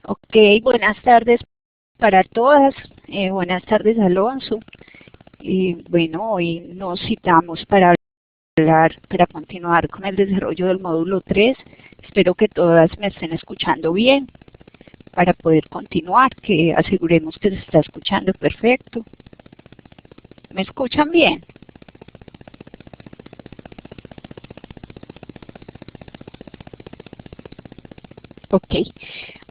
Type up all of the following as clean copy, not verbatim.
Ok, buenas tardes para todas. Buenas tardes, Alonso. Y bueno, hoy nos citamos para para continuar con el desarrollo del módulo 3. Espero que todas me estén escuchando bien para poder continuar, que aseguremos que se está escuchando perfecto. ¿Me escuchan bien? Ok.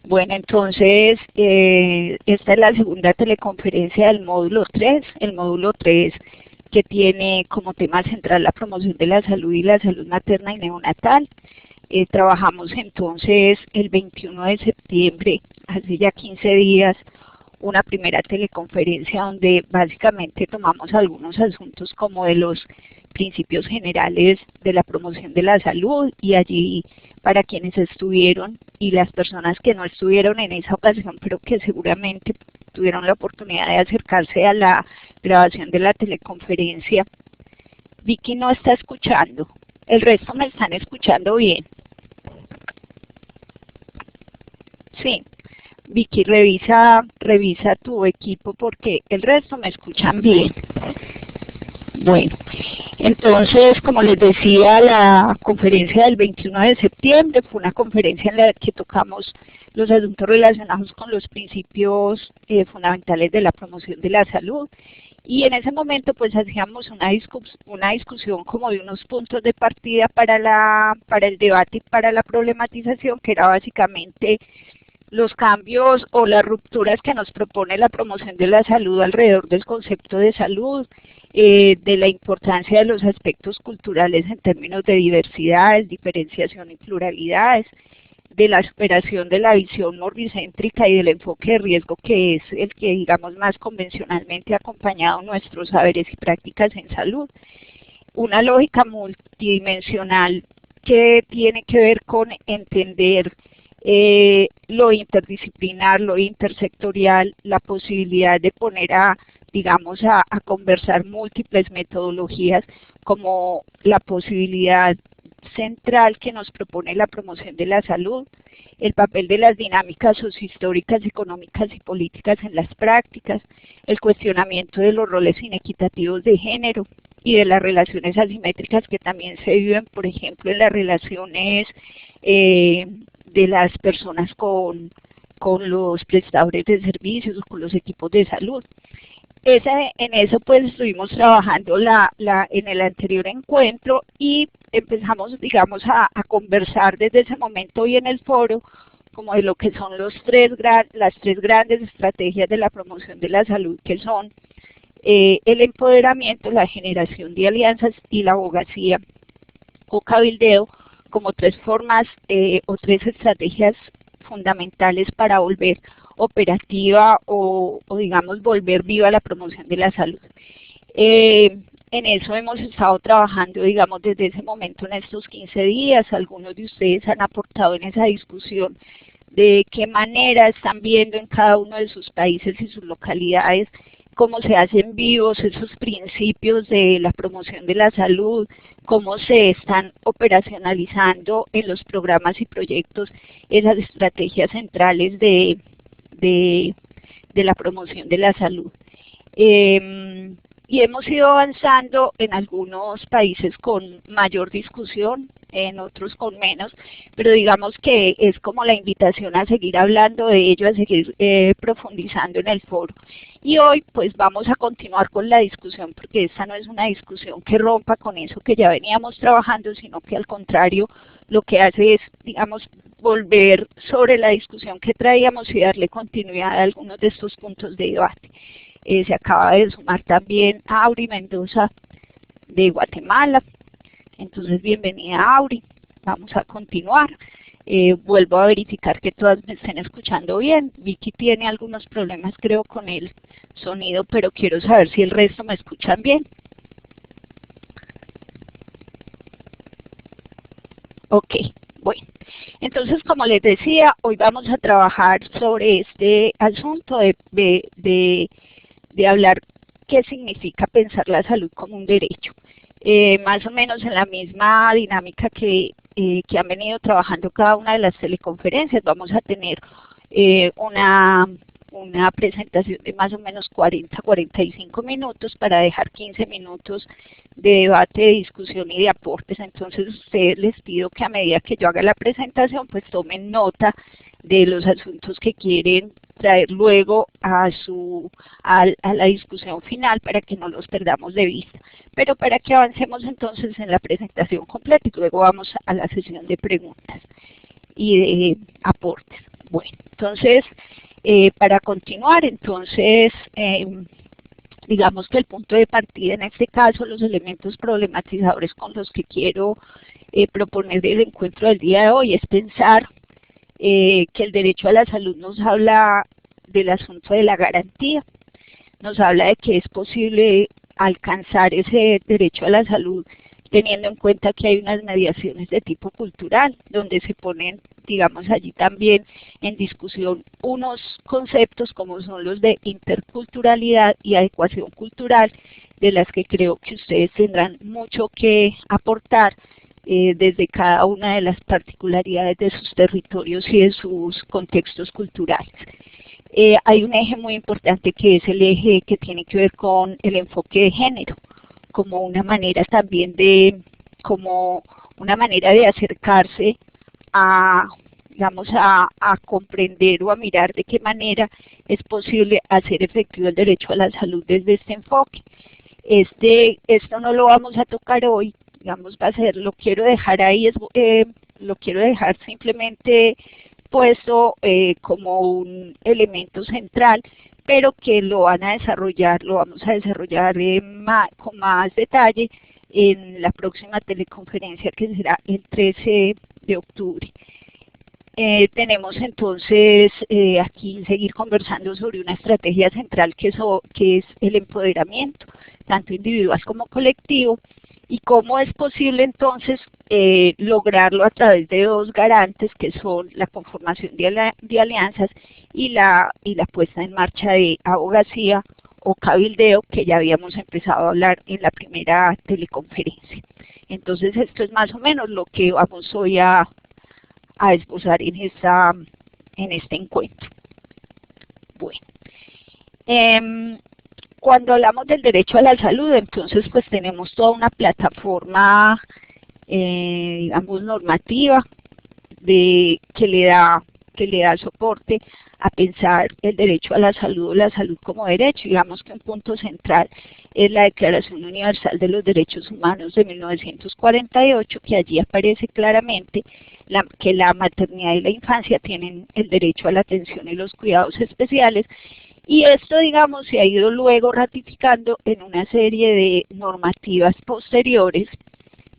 Bueno, entonces, esta es la segunda teleconferencia del módulo 3. El módulo 3 que tiene como tema central la promoción de la salud y la salud materna y neonatal. Trabajamos entonces el 21 de septiembre, hace ya 15 días, una primera teleconferencia donde básicamente tomamos algunos asuntos como de los principios generales de la promoción de la salud, y allí para quienes estuvieron y las personas que no estuvieron en esa ocasión, pero que seguramente tuvieron la oportunidad de acercarse a la grabación de la teleconferencia. Vicky no está escuchando, el resto me están escuchando bien. Sí. Vicky, revisa tu equipo porque el resto me escuchan bien. Bueno, entonces, como les decía, la conferencia del 21 de septiembre fue una conferencia en la que tocamos los asuntos relacionados con los principios fundamentales de la promoción de la salud. Y en ese momento pues hacíamos una discusión como de unos puntos de partida para el debate y para la problematización, que era básicamente los cambios o las rupturas que nos propone la promoción de la salud alrededor del concepto de salud, de la importancia de los aspectos culturales en términos de diversidades, diferenciación y pluralidades, de la superación de la visión normicéntrica y del enfoque de riesgo, que es el que, digamos, más convencionalmente ha acompañado nuestros saberes y prácticas en salud, una lógica multidimensional que tiene que ver con entender lo interdisciplinar, lo intersectorial, la posibilidad de poner a conversar múltiples metodologías como la posibilidad central que nos propone la promoción de la salud, el papel de las dinámicas sociohistóricas, económicas y políticas en las prácticas, el cuestionamiento de los roles inequitativos de género y de las relaciones asimétricas que también se viven, por ejemplo, en las relaciones de las personas con los prestadores de servicios o con los equipos de salud. En eso pues estuvimos trabajando en el anterior encuentro y empezamos, digamos, a conversar desde ese momento y en el foro como de lo que son las tres grandes estrategias de la promoción de la salud, que son el empoderamiento, la generación de alianzas y la abogacía o cabildeo, como tres formas o tres estrategias fundamentales para volver operativa o digamos volver viva la promoción de la salud. En eso hemos estado trabajando, digamos, desde ese momento en estos 15 días. Algunos de ustedes han aportado en esa discusión de qué manera están viendo en cada uno de sus países y sus localidades cómo se hacen vivos esos principios de la promoción de la salud, cómo se están operacionalizando en los programas y proyectos esas estrategias centrales de la promoción de la salud. Y hemos ido avanzando en algunos países con mayor discusión, en otros con menos, pero digamos que es como la invitación a seguir hablando de ello, a seguir profundizando en el foro. Y hoy pues vamos a continuar con la discusión, porque esta no es una discusión que rompa con eso que ya veníamos trabajando, sino que al contrario lo que hace es, digamos, volver sobre la discusión que traíamos y darle continuidad a algunos de estos puntos de debate. Se acaba de sumar también Auri Mendoza de Guatemala. Entonces, bienvenida Auri. Vamos a continuar. Vuelvo a verificar que todas me estén escuchando bien. Vicky tiene algunos problemas, creo, con el sonido, pero quiero saber si el resto me escuchan bien. Ok, bueno. Entonces, como les decía, hoy vamos a trabajar sobre este asunto de hablar qué significa pensar la salud como un derecho. Más o menos en la misma dinámica que han venido trabajando cada una de las teleconferencias, vamos a tener una presentación de más o menos 40-45 minutos para dejar 15 minutos de debate, de discusión y de aportes. Entonces ustedes les pido que a medida que yo haga la presentación pues tomen nota de los asuntos que quieren traer luego a la discusión final para que no los perdamos de vista. Pero para que avancemos entonces en la presentación completa y luego vamos a la sesión de preguntas y de aportes. Bueno, entonces para continuar, entonces digamos que el punto de partida en este caso, los elementos problematizadores con los que quiero proponer el encuentro del día de hoy es pensar que el derecho a la salud nos habla del asunto de la garantía, nos habla de que es posible alcanzar ese derecho a la salud teniendo en cuenta que hay unas mediaciones de tipo cultural, donde se ponen, digamos, allí también en discusión unos conceptos como son los de interculturalidad y adecuación cultural, de las que creo que ustedes tendrán mucho que aportar desde cada una de las particularidades de sus territorios y de sus contextos culturales. Hay un eje muy importante que es el eje que tiene que ver con el enfoque de género, como una manera también de acercarse a, digamos, a comprender o a mirar de qué manera es posible hacer efectivo el derecho a la salud desde este enfoque. Esto no lo vamos a tocar hoy, digamos, lo quiero dejar ahí, lo quiero dejar simplemente puesto como un elemento central, pero que lo vamos a desarrollar con más detalle en la próxima teleconferencia que será el 13 de octubre. Tenemos entonces aquí seguir conversando sobre una estrategia central que es el empoderamiento, tanto individual como colectivo, y cómo es posible entonces lograrlo a través de dos garantes que son la conformación de alianzas y la puesta en marcha de abogacía o cabildeo, que ya habíamos empezado a hablar en la primera teleconferencia. Entonces esto es más o menos lo que vamos hoy a esbozar en este encuentro. Bueno. Cuando hablamos del derecho a la salud, entonces pues tenemos toda una plataforma, digamos, normativa que le da soporte a pensar el derecho a la salud o la salud como derecho. Digamos que un punto central es la Declaración Universal de los Derechos Humanos de 1948, que allí aparece claramente que la maternidad y la infancia tienen el derecho a la atención y los cuidados especiales. Y esto, digamos, se ha ido luego ratificando en una serie de normativas posteriores,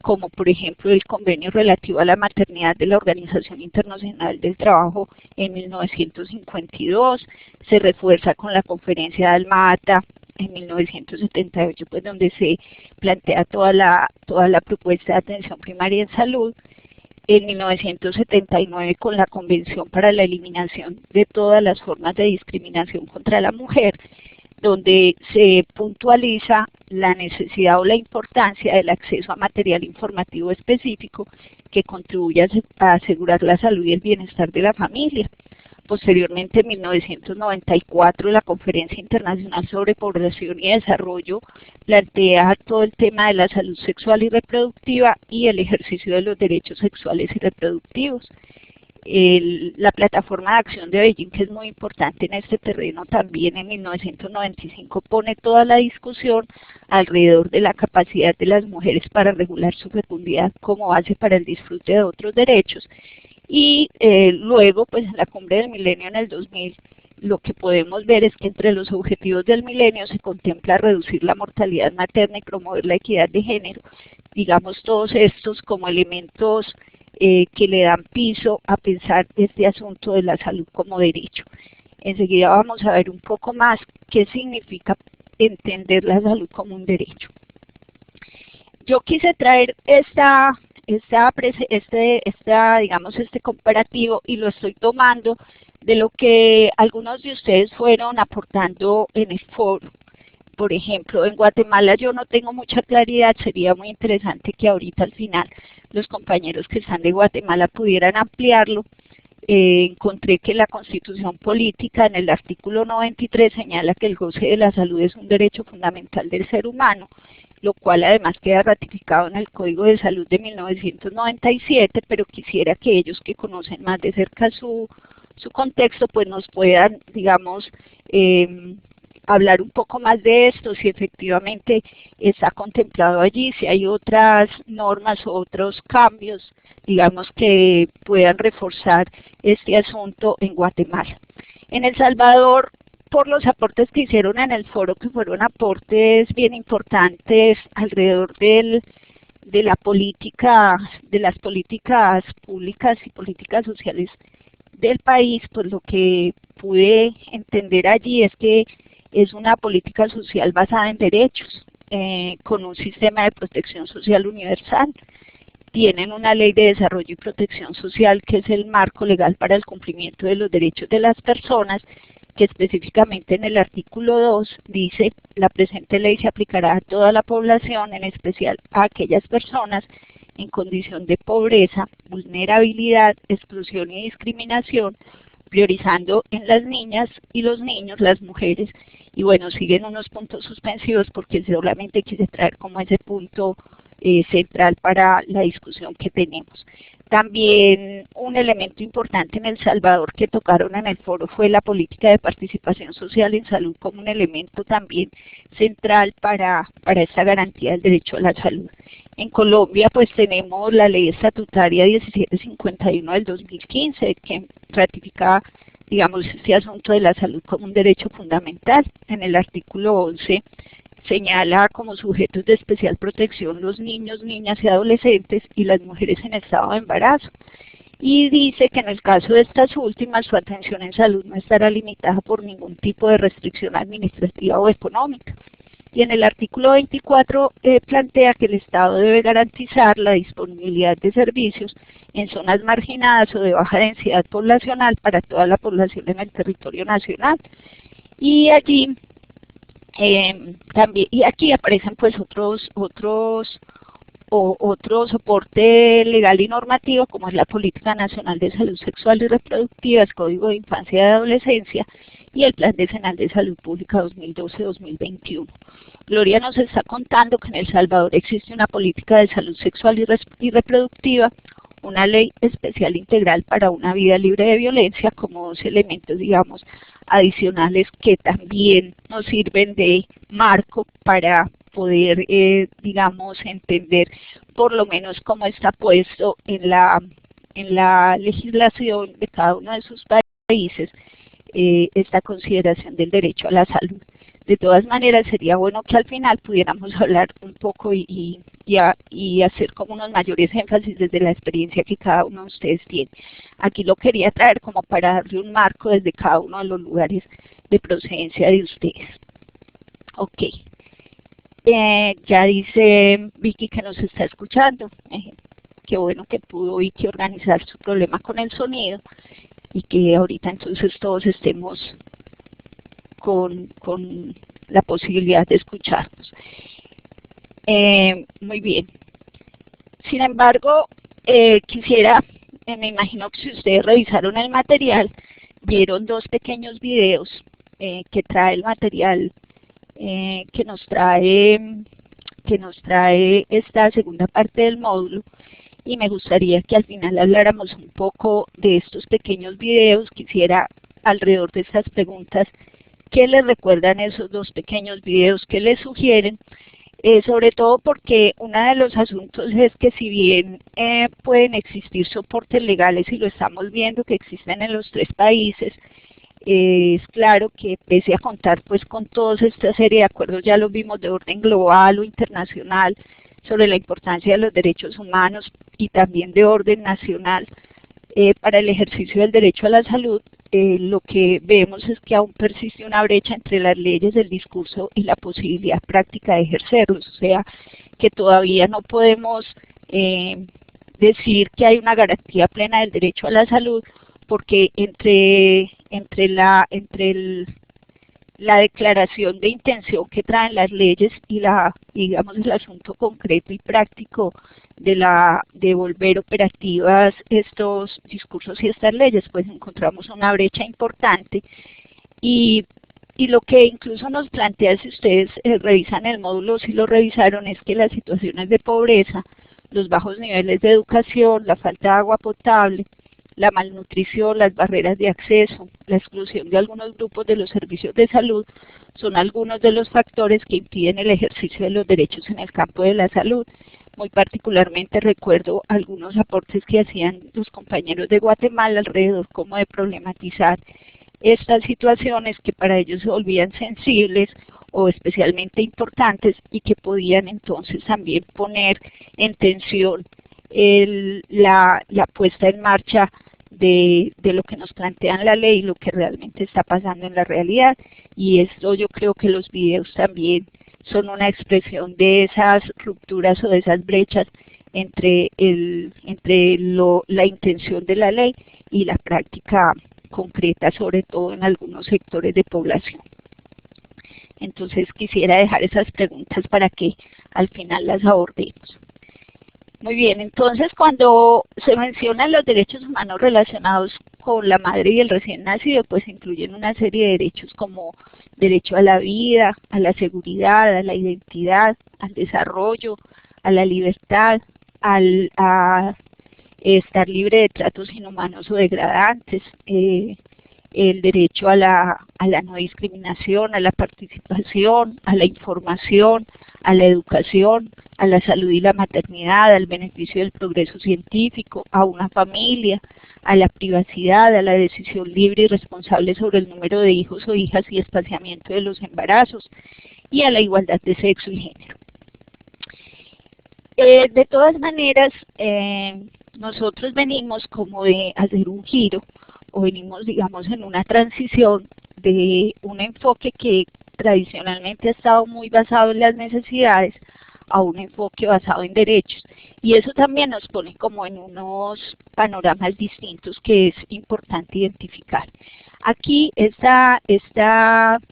como por ejemplo el convenio relativo a la maternidad de la Organización Internacional del Trabajo en 1952, se refuerza con la Conferencia de Alma-Ata en 1978, pues donde se plantea toda la propuesta de atención primaria en salud. En 1979 con la Convención para la Eliminación de todas las formas de discriminación contra la mujer, donde se puntualiza la necesidad o la importancia del acceso a material informativo específico que contribuya a asegurar la salud y el bienestar de la familia. Posteriormente, en 1994, la Conferencia Internacional sobre Población y Desarrollo plantea todo el tema de la salud sexual y reproductiva y el ejercicio de los derechos sexuales y reproductivos. La plataforma de acción de Beijing, que es muy importante en este terreno, también en 1995 pone toda la discusión alrededor de la capacidad de las mujeres para regular su fecundidad como base para el disfrute de otros derechos. Y luego, pues en la Cumbre del Milenio en el 2000, lo que podemos ver es que entre los objetivos del milenio se contempla reducir la mortalidad materna y promover la equidad de género. Digamos, todos estos como elementos que le dan piso a pensar este asunto de la salud como derecho. Enseguida vamos a ver un poco más qué significa entender la salud como un derecho. Yo quise traer digamos, este comparativo, y lo estoy tomando de lo que algunos de ustedes fueron aportando en el foro. Por ejemplo, en Guatemala yo no tengo mucha claridad, sería muy interesante que ahorita al final los compañeros que están de Guatemala pudieran ampliarlo. encontré que la Constitución Política en el artículo 93 señala que el goce de la salud es un derecho fundamental del ser humano, lo cual además queda ratificado en el Código de Salud de 1997, pero quisiera que ellos que conocen más de cerca su contexto, pues nos puedan, digamos, hablar un poco más de esto, si efectivamente está contemplado allí, si hay otras normas o otros cambios, digamos, que puedan reforzar este asunto en Guatemala. En El Salvador, por los aportes que hicieron en el foro, que fueron aportes bien importantes alrededor de la política, de las políticas públicas y políticas sociales del país, pues lo que pude entender allí es que es una política social basada en derechos, con un sistema de protección social universal. Tienen una ley de desarrollo y protección social que es el marco legal para el cumplimiento de los derechos de las personas, que específicamente en el artículo 2 dice: la presente ley se aplicará a toda la población, en especial a aquellas personas en condición de pobreza, vulnerabilidad, exclusión y discriminación, priorizando en las niñas y los niños, las mujeres. Y bueno, siguen unos puntos suspensivos porque solamente quise traer como ese punto central para la discusión que tenemos. También un elemento importante en El Salvador que tocaron en el foro fue la política de participación social en salud como un elemento también central para esta garantía del derecho a la salud. En Colombia pues tenemos la ley estatutaria 1751 del 2015 que ratifica, digamos, este asunto de la salud como un derecho fundamental. En el artículo 11 señala como sujetos de especial protección los niños, niñas y adolescentes y las mujeres en estado de embarazo. Y dice que en el caso de estas últimas, su atención en salud no estará limitada por ningún tipo de restricción administrativa o económica. Y en el artículo 24 plantea que el Estado debe garantizar la disponibilidad de servicios en zonas marginadas o de baja densidad poblacional para toda la población en el territorio nacional. Y allí también, y aquí aparecen pues otro soporte legal y normativo, como es la Política Nacional de Salud Sexual y Reproductiva, el Código de Infancia y de Adolescencia y el Plan Decenal de Salud Pública 2012-2021. Gloria nos está contando que en El Salvador existe una política de salud sexual y reproductiva, una ley especial integral para una vida libre de violencia, como dos elementos, digamos, adicionales que también nos sirven de marco para poder, digamos, entender por lo menos cómo está puesto en la legislación de cada uno de sus países esta consideración del derecho a la salud. De todas maneras, sería bueno que al final pudiéramos hablar un poco y hacer como unos mayores énfasis desde la experiencia que cada uno de ustedes tiene. Aquí lo quería traer como para darle un marco desde cada uno de los lugares de procedencia de ustedes. Ok. Ya dice Vicky que nos está escuchando. Qué bueno que pudo Vicky organizar su problema con el sonido y que ahorita entonces todos estemos con la posibilidad de escucharnos. Muy bien. Sin embargo, quisiera, me imagino que si ustedes revisaron el material, vieron dos pequeños videos que trae el material que nos trae esta segunda parte del módulo, y me gustaría que al final habláramos un poco de estos pequeños videos. Quisiera alrededor de estas preguntas, ¿qué les recuerdan esos dos pequeños videos? ¿Qué les sugieren? Sobre todo porque uno de los asuntos es que si bien pueden existir soportes legales, y lo estamos viendo que existen en los tres países, es claro que pese a contar pues con toda esta serie de acuerdos, ya los vimos de orden global o internacional, sobre la importancia de los derechos humanos y también de orden nacional para el ejercicio del derecho a la salud, lo que vemos es que aún persiste una brecha entre las leyes, el discurso y la posibilidad práctica de ejercerlos. O sea, que todavía no podemos decir que hay una garantía plena del derecho a la salud, porque entre la declaración de intención que traen las leyes y digamos, el asunto concreto y práctico de volver operativas estos discursos y estas leyes, pues encontramos una brecha importante. Y lo que incluso nos plantea, si ustedes revisan el módulo, si lo revisaron, es que las situaciones de pobreza, los bajos niveles de educación, la falta de agua potable, la malnutrición, las barreras de acceso, la exclusión de algunos grupos de los servicios de salud, son algunos de los factores que impiden el ejercicio de los derechos en el campo de la salud. Muy particularmente recuerdo algunos aportes que hacían los compañeros de Guatemala alrededor como de problematizar estas situaciones que para ellos se volvían sensibles o especialmente importantes y que podían entonces también poner en tensión la puesta en marcha de lo que nos plantean la ley y lo que realmente está pasando en la realidad. Y esto yo creo que los videos también son una expresión de esas rupturas o de esas brechas entre la intención de la ley y la práctica concreta, sobre todo en algunos sectores de población. Entonces quisiera dejar esas preguntas para que al final las abordemos. Muy bien, entonces cuando se mencionan los derechos humanos relacionados con la madre y el recién nacido, pues incluyen una serie de derechos como derecho a la vida, a la seguridad, a la identidad, al desarrollo, a la libertad, a estar libre de tratos inhumanos o degradantes, el derecho a la no discriminación, a la participación, a la información, a la educación, a la salud y la maternidad, al beneficio del progreso científico, a una familia, a la privacidad, a la decisión libre y responsable sobre el número de hijos o hijas y espaciamiento de los embarazos, y a la igualdad de sexo y género. De todas maneras, nosotros venimos como de hacer un giro, o venimos, digamos, en una transición de un enfoque que tradicionalmente ha estado muy basado en las necesidades a un enfoque basado en derechos. Y eso también nos pone como en unos panoramas distintos que es importante identificar. Aquí esta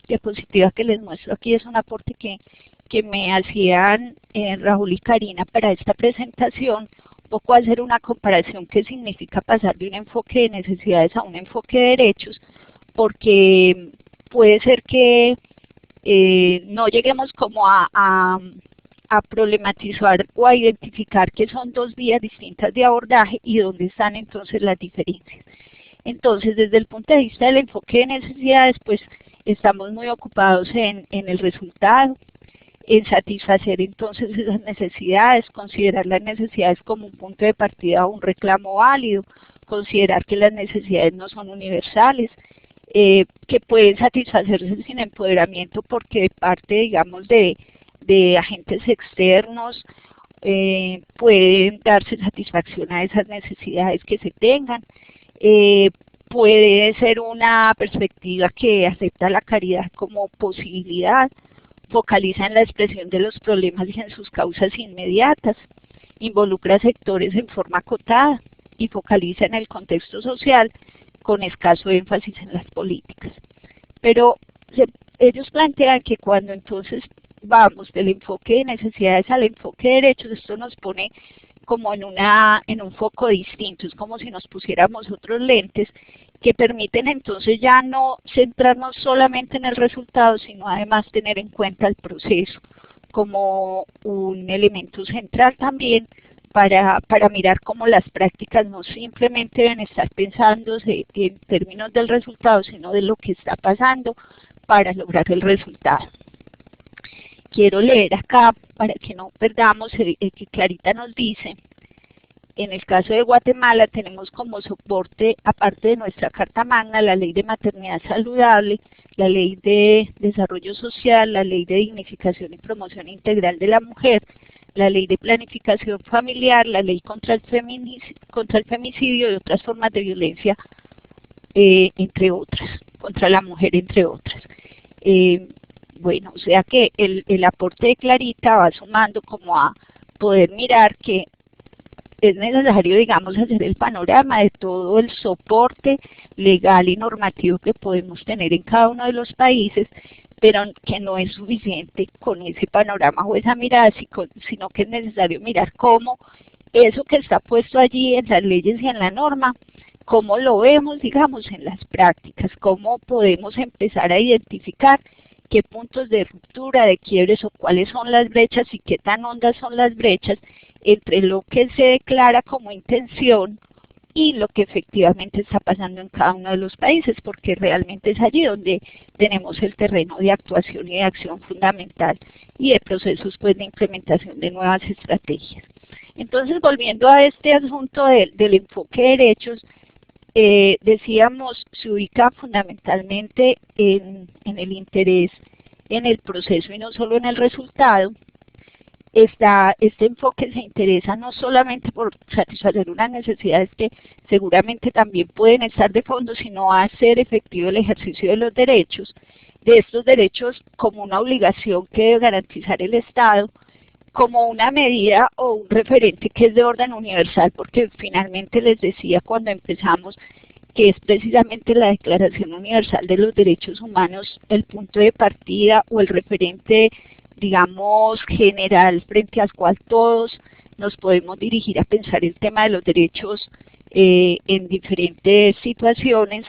diapositiva que les muestro aquí es un aporte que me hacían Raúl y Karina para esta presentación, un poco hacer una comparación que significa pasar de un enfoque de necesidades a un enfoque de derechos, porque puede ser que no lleguemos como a problematizar o a identificar que son dos vías distintas de abordaje y dónde están entonces las diferencias. Entonces, desde el punto de vista del enfoque de necesidades, pues estamos muy ocupados en el resultado, en satisfacer entonces esas necesidades, considerar las necesidades como un punto de partida o un reclamo válido, considerar que las necesidades no son universales, que pueden satisfacerse sin empoderamiento porque de parte, digamos, de agentes externos pueden darse satisfacción a esas necesidades que se tengan. Puede ser una perspectiva que acepta la caridad como posibilidad, focaliza en la expresión de los problemas y en sus causas inmediatas, involucra sectores en forma acotada y focaliza en el contexto social con escaso énfasis en las políticas. Pero ellos plantean que cuando entonces vamos del enfoque de necesidades al enfoque de derechos, esto nos pone como en un foco distinto, es como si nos pusiéramos otros lentes que permiten entonces ya no centrarnos solamente en el resultado, sino además tener en cuenta el proceso como un elemento central también para mirar cómo las prácticas no simplemente deben estar pensándose en términos del resultado, sino de lo que está pasando para lograr el resultado. Quiero leer acá para que no perdamos el que Clarita nos dice. En el caso de Guatemala tenemos como soporte, aparte de nuestra Carta Magna, la Ley de Maternidad Saludable, la Ley de Desarrollo Social, la Ley de Dignificación y Promoción Integral de la Mujer, la Ley de Planificación Familiar, la Ley contra el femicidio y otras formas de violencia, entre otras, contra la mujer, entre otras. Bueno, o sea que el aporte de Clarita va sumando como a poder mirar que es necesario, digamos, hacer el panorama de todo el soporte legal y normativo que podemos tener en cada uno de los países, pero que no es suficiente con ese panorama o esa mirada, sino que es necesario mirar cómo eso que está puesto allí en las leyes y en la norma, cómo lo vemos, digamos, en las prácticas, cómo podemos empezar a identificar qué puntos de ruptura, de quiebres o cuáles son las brechas y qué tan hondas son las brechas entre lo que se declara como intención y lo que efectivamente está pasando en cada uno de los países, porque realmente es allí donde tenemos el terreno de actuación y de acción fundamental y de procesos pues, de implementación de nuevas estrategias. Entonces, volviendo a este asunto del enfoque de derechos, decíamos, se ubica fundamentalmente en el interés en el proceso y no solo en el resultado. Este enfoque se interesa no solamente por satisfacer unas necesidades que seguramente también pueden estar de fondo, sino a hacer efectivo el ejercicio de los derechos, de estos derechos como una obligación que debe garantizar el Estado, como una medida o un referente que es de orden universal, porque finalmente les decía cuando empezamos que es precisamente la Declaración Universal de los Derechos Humanos el punto de partida o el referente, digamos, general frente al cual todos nos podemos dirigir a pensar el tema de los derechos en diferentes situaciones.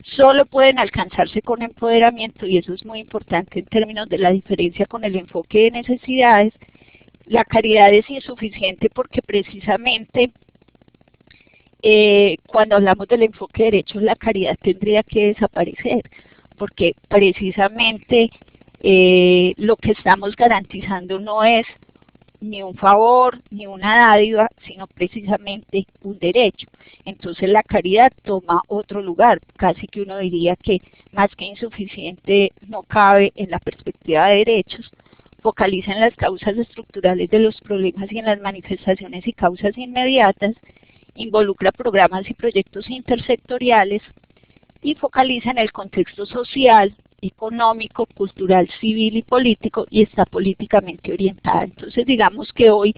Solo pueden alcanzarse con empoderamiento, y eso es muy importante en términos de la diferencia con el enfoque de necesidades. La caridad es insuficiente porque precisamente cuando hablamos del enfoque de derechos, la caridad tendría que desaparecer, porque precisamente lo que estamos garantizando no es ni un favor, ni una dádiva, sino precisamente un derecho. Entonces la caridad toma otro lugar, casi que uno diría que más que insuficiente no cabe en la perspectiva de derechos, focaliza en las causas estructurales de los problemas y en las manifestaciones y causas inmediatas, involucra programas y proyectos intersectoriales y focaliza en el contexto social, económico, cultural, civil y político, y está políticamente orientada. Entonces digamos que hoy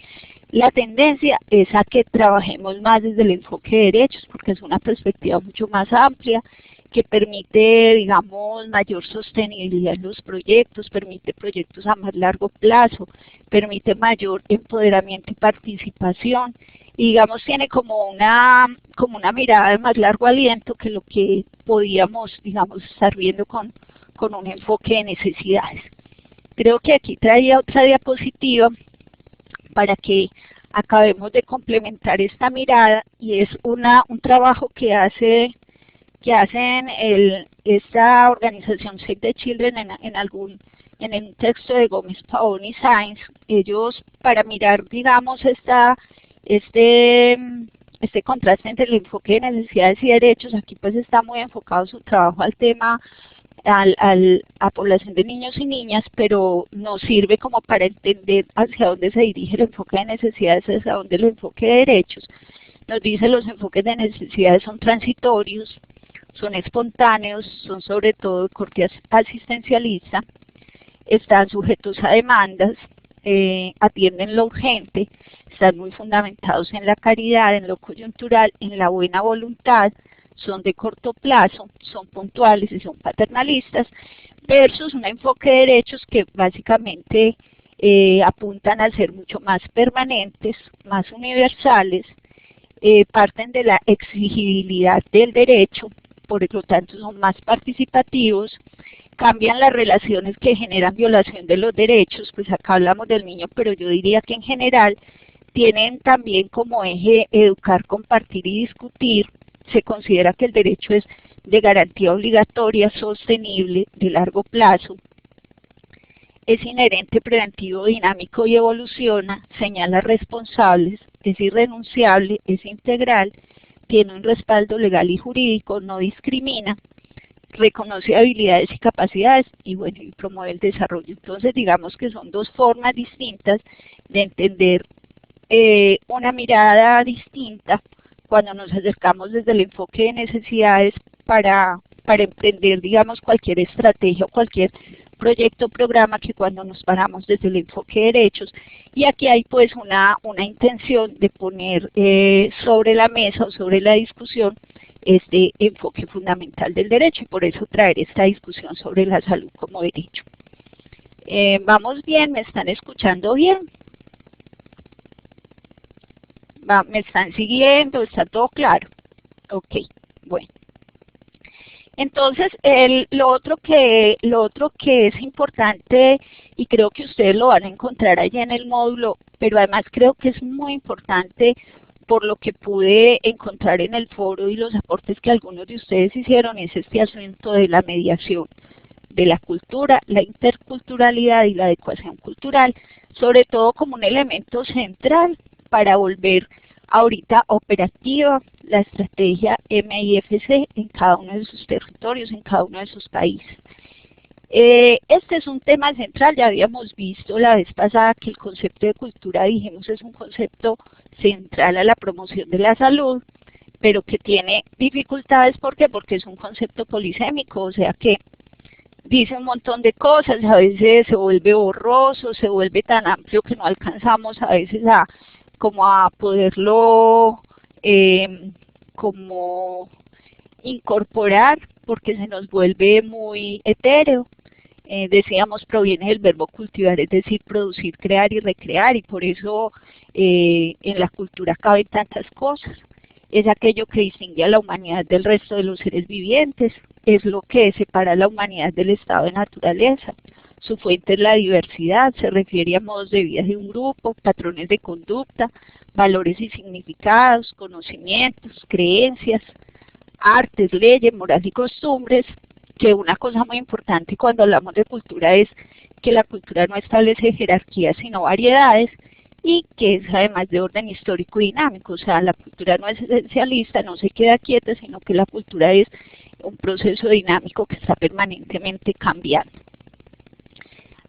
la tendencia es a que trabajemos más desde el enfoque de derechos, porque es una perspectiva mucho más amplia, que permite, digamos, mayor sostenibilidad en los proyectos, permite proyectos a más largo plazo, permite mayor empoderamiento y participación, y digamos tiene como una mirada de más largo aliento que lo que podíamos, digamos, estar viendo con un enfoque de necesidades. Creo que aquí traía otra diapositiva para que acabemos de complementar esta mirada, y es un trabajo que hacen esta organización Save the Children en un texto de Gómez Pavón y Sáenz. Ellos, para mirar, digamos, este contraste entre el enfoque de necesidades y derechos, aquí pues está muy enfocado su trabajo al tema, a población de niños y niñas, pero nos sirve como para entender hacia dónde se dirige el enfoque de necesidades, hacia dónde el enfoque de derechos. Nos dice los enfoques de necesidades son transitorios, son espontáneos, son sobre todo de corte asistencialista, están sujetos a demandas, atienden lo urgente, están muy fundamentados en la caridad, en lo coyuntural, en la buena voluntad, son de corto plazo, son puntuales y son paternalistas, versus un enfoque de derechos que básicamente apuntan a ser mucho más permanentes, más universales, parten de la exigibilidad del derecho, por lo tanto son más participativos, cambian las relaciones que generan violación de los derechos, pues acá hablamos del niño, pero yo diría que en general tienen también como eje educar, compartir y discutir. Se considera que el derecho es de garantía obligatoria, sostenible, de largo plazo, es inherente, preventivo, dinámico y evoluciona, señala responsables, es irrenunciable, es integral, tiene un respaldo legal y jurídico, no discrimina, reconoce habilidades y capacidades y, bueno, y promueve el desarrollo. Entonces digamos que son dos formas distintas de entender una mirada distinta cuando nos acercamos desde el enfoque de necesidades para emprender, digamos, cualquier estrategia o cualquier proyecto programa que cuando nos paramos desde el enfoque de derechos, y aquí hay pues una intención de poner sobre la mesa o sobre la discusión este enfoque fundamental del derecho, y por eso traer esta discusión sobre la salud como derecho. ¿Vamos bien? ¿Me están escuchando bien? ¿Me están siguiendo? ¿Está todo claro? Ok, bueno. Entonces, lo otro que es importante, y creo que ustedes lo van a encontrar allá en el módulo, pero además creo que es muy importante por lo que pude encontrar en el foro y los aportes que algunos de ustedes hicieron, es este asunto de la mediación de la cultura, la interculturalidad y la adecuación cultural, sobre todo como un elemento central para volver ahorita operativa la estrategia MIFC en cada uno de sus territorios, en cada uno de sus países. Este es un tema central, ya habíamos visto la vez pasada que el concepto de cultura, dijimos, es un concepto central a la promoción de la salud, pero que tiene dificultades. ¿Por qué? Porque es un concepto polisémico, o sea que dice un montón de cosas, a veces se vuelve borroso, se vuelve tan amplio que no alcanzamos a veces como a poderlo como incorporar, porque se nos vuelve muy etéreo. Decíamos, proviene del verbo cultivar, es decir, producir, crear y recrear, y por eso en la cultura caben tantas cosas. Es aquello que distingue a la humanidad del resto de los seres vivientes, es lo que separa a la humanidad del estado de naturaleza. Su fuente es la diversidad, se refiere a modos de vida de un grupo, patrones de conducta, valores y significados, conocimientos, creencias, artes, leyes, moral y costumbres, que una cosa muy importante cuando hablamos de cultura es que la cultura no establece jerarquías sino variedades, y que es además de orden histórico y dinámico, o sea, la cultura no es esencialista, no se queda quieta, sino que la cultura es un proceso dinámico que está permanentemente cambiando.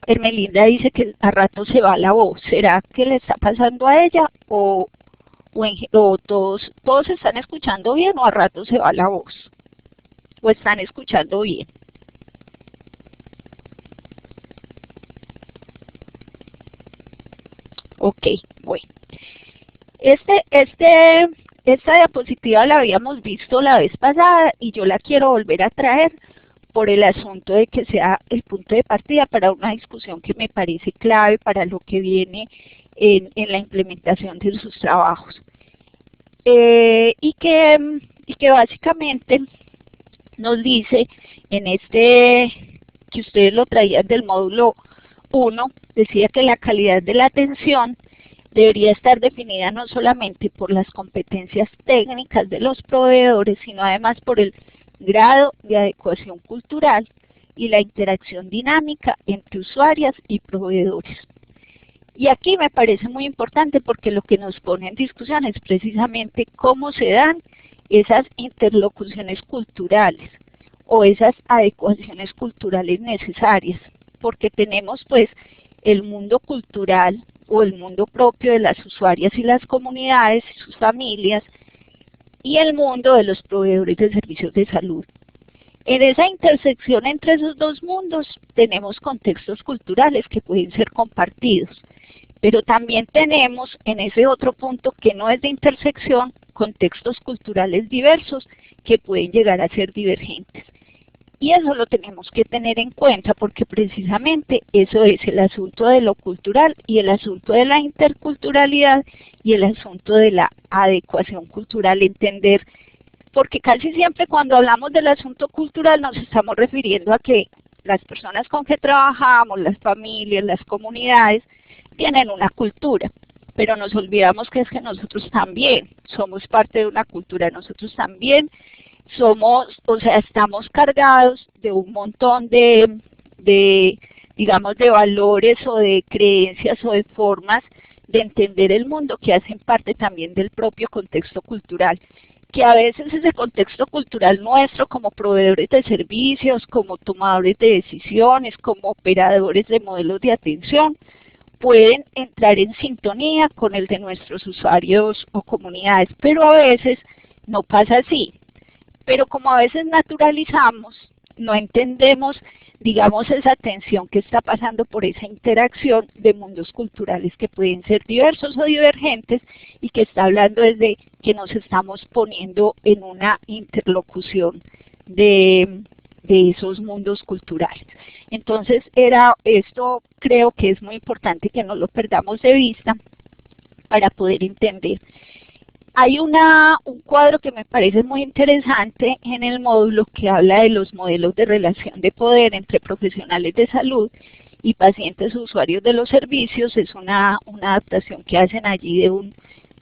Hermelinda dice que a rato se va la voz. ¿Será que le está pasando a ella o todos están escuchando bien, o a rato se va la voz? ¿O están escuchando bien? Ok, bueno. Esta diapositiva la habíamos visto la vez pasada y yo la quiero volver a traer por el asunto de que sea el punto de partida para una discusión que me parece clave para lo que viene en la implementación de sus trabajos. Y que básicamente nos dice en que ustedes lo traían del módulo 1, decía que la calidad de la atención debería estar definida no solamente por las competencias técnicas de los proveedores, sino además por el grado de adecuación cultural y la interacción dinámica entre usuarias y proveedores. Y aquí me parece muy importante porque lo que nos pone en discusión es precisamente cómo se dan esas interlocuciones culturales o esas adecuaciones culturales necesarias, porque tenemos pues el mundo cultural o el mundo propio de las usuarias y las comunidades y sus familias, y el mundo de los proveedores de servicios de salud. En esa intersección entre esos dos mundos tenemos contextos culturales que pueden ser compartidos, pero también tenemos en ese otro punto que no es de intersección, contextos culturales diversos que pueden llegar a ser divergentes. Y eso lo tenemos que tener en cuenta porque precisamente eso es el asunto de lo cultural y el asunto de la interculturalidad y el asunto de la adecuación cultural, entender, porque casi siempre cuando hablamos del asunto cultural nos estamos refiriendo a que las personas con que trabajamos, las familias, las comunidades, tienen una cultura, pero nos olvidamos que es que nosotros también somos parte de una cultura, nosotros también estamos cargados de un montón digamos, de valores o de creencias o de formas de entender el mundo que hacen parte también del propio contexto cultural, que a veces ese contexto cultural nuestro como proveedores de servicios, como tomadores de decisiones, como operadores de modelos de atención, pueden entrar en sintonía con el de nuestros usuarios o comunidades, pero a veces no pasa así. Pero como a veces naturalizamos, no entendemos digamos, esa tensión que está pasando por esa interacción de mundos culturales que pueden ser diversos o divergentes y que está hablando desde que nos estamos poniendo en una interlocución de esos mundos culturales. Entonces, esto creo que es muy importante que no lo perdamos de vista para poder entender. Hay un cuadro que me parece muy interesante en el módulo que habla de los modelos de relación de poder entre profesionales de salud y pacientes usuarios de los servicios. Es una adaptación que hacen allí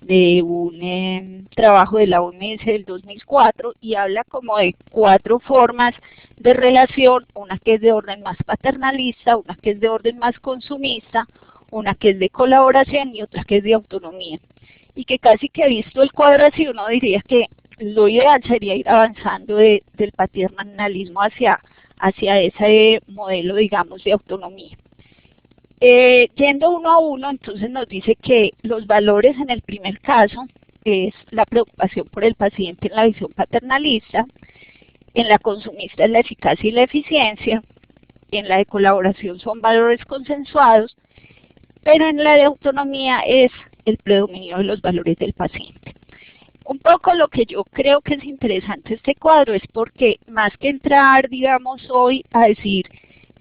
de un trabajo de la OMS del 2004 y habla como de 4 formas de relación, una que es de orden más paternalista, una que es de orden más consumista, una que es de colaboración y otra que es de autonomía. Y que casi que visto el cuadro así, uno diría que lo ideal sería ir avanzando del paternalismo hacia ese modelo, digamos, de autonomía. Yendo uno a uno, entonces nos dice que los valores en el primer caso es la preocupación por el paciente en la visión paternalista, en la consumista es la eficacia y la eficiencia, en la de colaboración son valores consensuados, pero en la de autonomía es el predominio de los valores del paciente. Un poco lo que yo creo que es interesante este cuadro es porque más que entrar, digamos, hoy a decir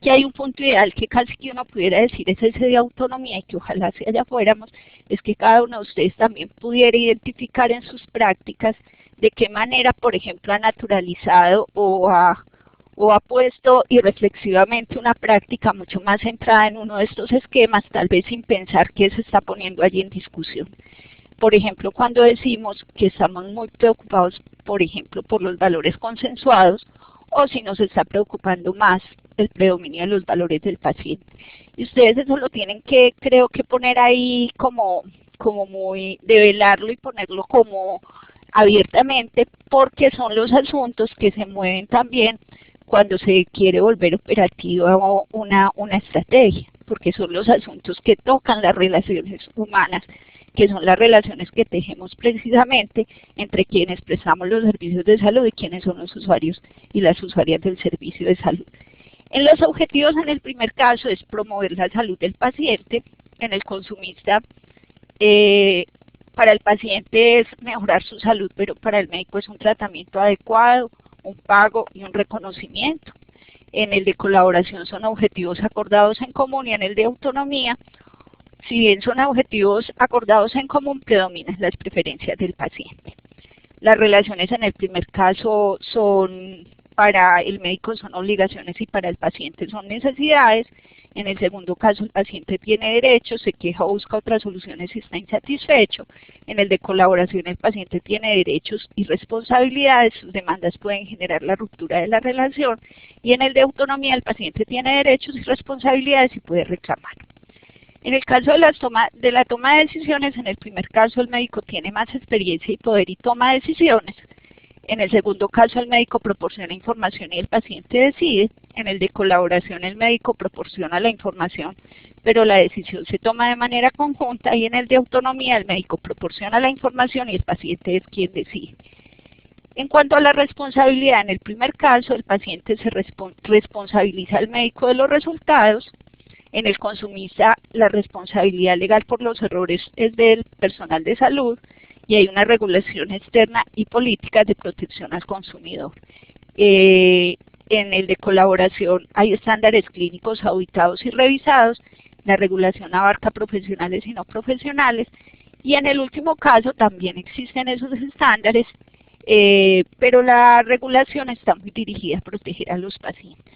que hay un punto ideal que casi que uno pudiera decir es ese de autonomía y que ojalá si allá fuéramos, es que cada uno de ustedes también pudiera identificar en sus prácticas de qué manera, por ejemplo, ha naturalizado o ha puesto irreflexivamente una práctica mucho más centrada en uno de estos esquemas, tal vez sin pensar que se está poniendo allí en discusión. Por ejemplo, cuando decimos que estamos muy preocupados, por ejemplo, por los valores consensuados, o si nos está preocupando más el predominio de los valores del paciente. Y ustedes eso lo tienen que, creo que poner ahí como muy, develarlo y ponerlo como abiertamente, porque son los asuntos que se mueven también cuando se quiere volver operativa una estrategia, porque son los asuntos que tocan las relaciones humanas, que son las relaciones que tejemos precisamente entre quienes prestamos los servicios de salud y quienes son los usuarios y las usuarias del servicio de salud. En los objetivos, en el primer caso, es promover la salud del paciente. En el consumista, para el paciente es mejorar su salud, pero para el médico es un tratamiento adecuado, un pago y un reconocimiento. En el de colaboración son objetivos acordados en común y en el de autonomía, si bien son objetivos acordados en común, predominan las preferencias del paciente. Las relaciones en el primer caso son, para el médico son obligaciones y para el paciente son necesidades. En el segundo caso, el paciente tiene derechos, se queja o busca otras soluciones si está insatisfecho. En el de colaboración, el paciente tiene derechos y responsabilidades, sus demandas pueden generar la ruptura de la relación. Y en el de autonomía, el paciente tiene derechos y responsabilidades y puede reclamar. En el caso de la toma de decisiones, en el primer caso el médico tiene más experiencia y poder y toma decisiones. En el segundo caso el médico proporciona información y el paciente decide. En el de colaboración el médico proporciona la información, pero la decisión se toma de manera conjunta. Y en el de autonomía el médico proporciona la información y el paciente es quien decide. En cuanto a la responsabilidad, en el primer caso el paciente se responsabiliza al médico de los resultados. En el consumista, la responsabilidad legal por los errores es del personal de salud y hay una regulación externa y políticas de protección al consumidor. En el de colaboración hay estándares clínicos auditados y revisados, la regulación abarca profesionales y no profesionales, y en el último caso también existen esos estándares, pero la regulación está muy dirigida a proteger a los pacientes.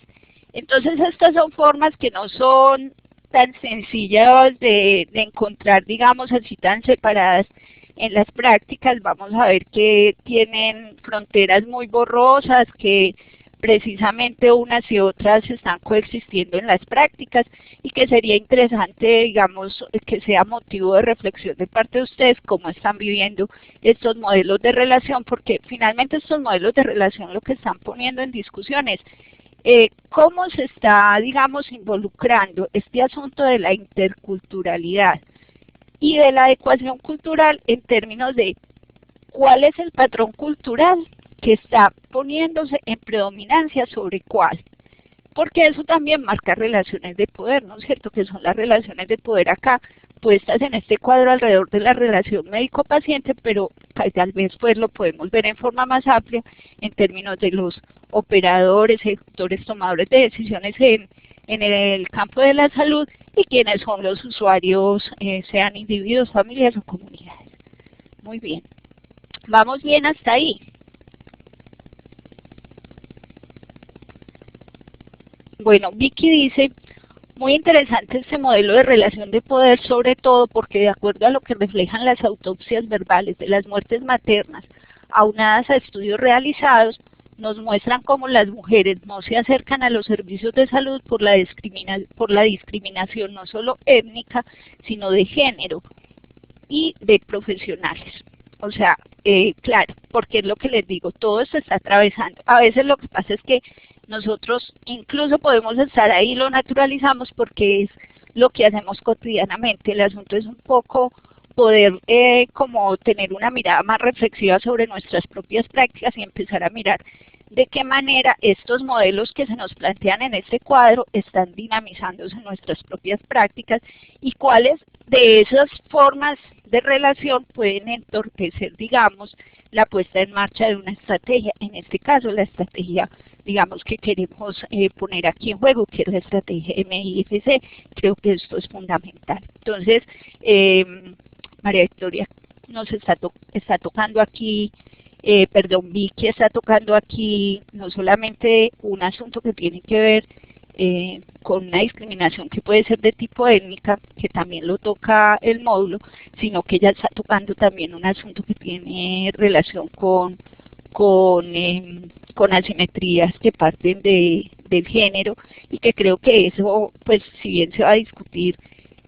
Entonces estas son formas que no son tan sencillas de encontrar, digamos así, tan separadas en las prácticas. Vamos a ver que tienen fronteras muy borrosas, que precisamente unas y otras están coexistiendo en las prácticas y que sería interesante, digamos, que sea motivo de reflexión de parte de ustedes cómo están viviendo estos modelos de relación, porque finalmente estos modelos de relación lo que están poniendo en discusión es cómo se está, digamos, involucrando este asunto de la interculturalidad y de la adecuación cultural en términos de cuál es el patrón cultural que está poniéndose en predominancia sobre cuál. porque eso también marca relaciones de poder, ¿no es cierto? Que son las relaciones de poder acá, puestas en este cuadro alrededor de la relación médico-paciente, pero tal vez pues lo podemos ver en forma más amplia en términos de los operadores, ejecutores, tomadores de decisiones en el campo de la salud y quienes son los usuarios, sean individuos, familias o comunidades. Muy bien. ¿Vamos bien hasta ahí? Bueno, Vicky dice, muy interesante este modelo de relación de poder, sobre todo porque de acuerdo a lo que reflejan las autopsias verbales de las muertes maternas, aunadas a estudios realizados, nos muestran cómo las mujeres no se acercan a los servicios de salud por la discriminación no solo étnica, sino de género y de profesionales. O sea, claro, porque es lo que les digo, todo se está atravesando. A veces lo que pasa es que nosotros incluso podemos estar ahí, lo naturalizamos porque es lo que hacemos cotidianamente. El asunto es un poco poder como tener una mirada más reflexiva sobre nuestras propias prácticas y empezar a mirar de qué manera estos modelos que se nos plantean en este cuadro están dinamizándose en nuestras propias prácticas y cuáles de esas formas de relación pueden entorpecer, digamos, la puesta en marcha de una estrategia. En este caso, la estrategia, digamos, que queremos poner aquí en juego, que es la estrategia MIFC. Creo que esto es fundamental. Entonces, María Victoria nos está tocando aquí, Vicky está tocando aquí no solamente un asunto que tiene que ver con una discriminación que puede ser de tipo étnica, que también lo toca el módulo, sino que ella está tocando también un asunto que tiene relación con asimetrías que parten del género, y que creo que eso, pues si bien se va a discutir